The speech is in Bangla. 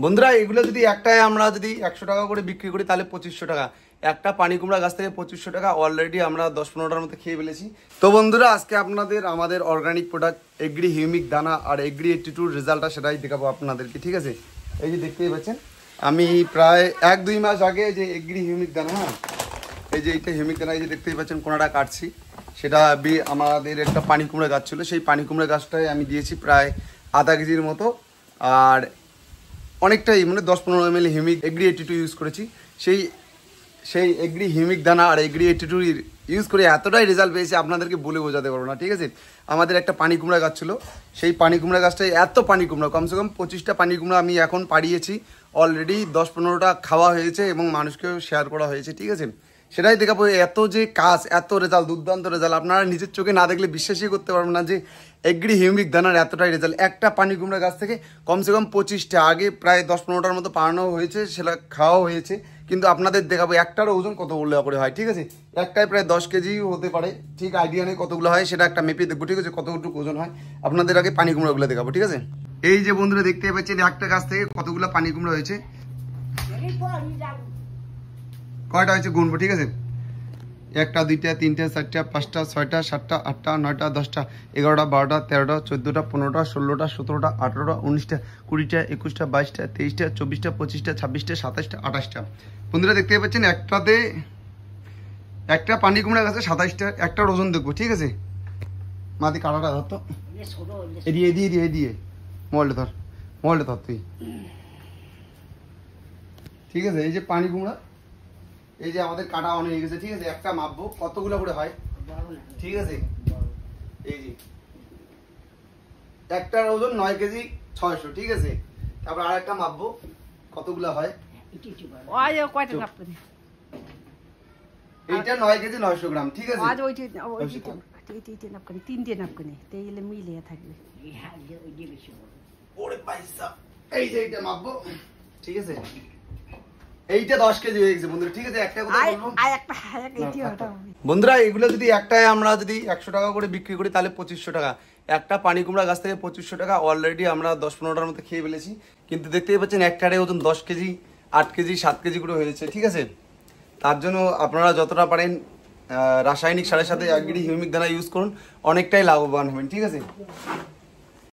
বন্ধুরা এগুলো যদি একটাই আমরা যদি 100 টাকা করে বিক্রি করি তাহলে 2500 টাকা। একটা পানি কুমড়া গাছ থেকে 2500 টাকা অলরেডি আমরা 10-15টার মতো খেয়ে ফেলেছি। তো বন্ধুরা আজকে আপনাদের আমাদের অর্গানিক প্রোডাক্ট এগ্রি হিউমিক দানা আর এগ্রি 82 রেজাল্টটা সেটাই দেখাবো আপনাদেরকে, ঠিক আছে। এই যে দেখতেই পাচ্ছেন আমি প্রায় 1-2 মাস আগে যে এগ্রি হিউমিক দানা, এই যে এইটা হিউমিক দানা, এই যে দেখতেই পাচ্ছেন কোনাটা কাটছি, সেটা আমাদের একটা পানি কুমড়া গাছ ছিল, সেই পানি কুমড়া গাছটায় আমি দিয়েছি প্রায় আধা কেজির মতো। আর অনেকটাই মানে 10-15 ml হিউমিক এগ্রি 82 ইউজ করেছি। সেই এগ্রি হিউমিক দানা আর এগ্রি 82 ইউজ করে এতটাই রেজাল্ট পেয়েছি আপনাদেরকে বলে বোঝাতে পারবো না, ঠিক আছে। আমাদের একটা পানি কুমড়া গাছ ছিল, সেই পানি কুমড়া গাছটায় এত পানি কুমড়া, কমসে কম 25টা পানি কুমড়া আমি এখন পাড়িয়েছি। অলরেডি 10-15টা খাওয়া হয়েছে এবং মানুষকেও শেয়ার করা হয়েছে, ঠিক আছে। সেটাই দেখাবো এত যে কাজ, এত রেজাল্ট, দুর্দান্ত রেজাল্ট। আপনারা নিজের চোখে না দেখলে বিশ্বাসই করতে পারবেন না যে এগ্রি হিউমিক দানার এতটাই রেজাল্ট। একটা পানি কুমড়া গাছ থেকে কমসে কম 25টা, আগে প্রায় 10-15টার মতো পাড়ানো হয়েছে, সেটা খাওয়া হয়েছে। কিন্তু আপনাদের দেখাবো একটার ওজন কতগুলো করে হয়, ঠিক আছে। একটাই প্রায় 10 কেজি হতে পারে, ঠিক আইডিয়া নেই কতগুলো হয়, সেটা একটা মেপে দেখবো, ঠিক আছে, কতটুকু ওজন হয়। আপনাদের আগে পানি কুমড়াগুলো দেখাবো, ঠিক আছে। এই যে বন্ধুরা দেখতে পাচ্ছেন একটা গাছ থেকে কতগুলো পানি কুমড়া হয়েছে, কয়টা হয়েছে গুনবো, ঠিক আছে। 1টা 2টা 3টা 4টা 5টা 6টা 7টা 8টা 9টা 10টা 11টা 12টা 13টা 14টা 15টা 16টা 17টা 18টা 19টা 20টা 21টা 22টা 23টা 24টা 25টা 26টা 27টা 28টা। বন্ধুরা দেখতে পাচ্ছেন একটাতে একটা পানি কুমড়া গাছে 27টা, একটার ওজন দেখবো, ঠিক আছে। মাদি কাটাটা ধর তো, এদিকে এদিকে এদিকে মোবাইলটা ধর তুই, ঠিক আছে। এই যে পানি কুমড়া, এই যে আমাদের কাটা অনেক হয়ে গেছে, ঠিক আছে। একটা মাপবো কতগুলো করে হয়, ঠিক আছে। এই যে একটার ওজন 9 কেজি 600, ঠিক আছে। তারপর আর একটা মাপবো কতগুলো হয়, এইটা 9 কেজি 900 গ্রাম, ঠিক আছে। এই যে এইটা মাপবো, ঠিক আছে। এইটা 10 কেজি হয়ে গেছে বন্ধুরা, ঠিক আছে। একটা কথা বলবো বন্ধুরা, এগুলো যদি একটাই আমরা যদি 100 টাকা করে বিক্রি করি তাহলে 2500 টাকা। একটা পানি কুমড়া গাছ থেকে 2500 টাকা অলরেডি আমরা 10-15টার মতো খেয়ে ফেলেছি। কিন্তু দেখতেই পাচ্ছেন একটারে ওজন 10 কেজি 8 কেজি 7 কেজি করে হয়েছে, ঠিক আছে। তার জন্য আপনারা যতটা পারেন রাসায়নিক সারের সাথে এগ্রি হিউমিক দানা ইউজ করুন, অনেকটাই লাভবান হবেন, ঠিক আছে।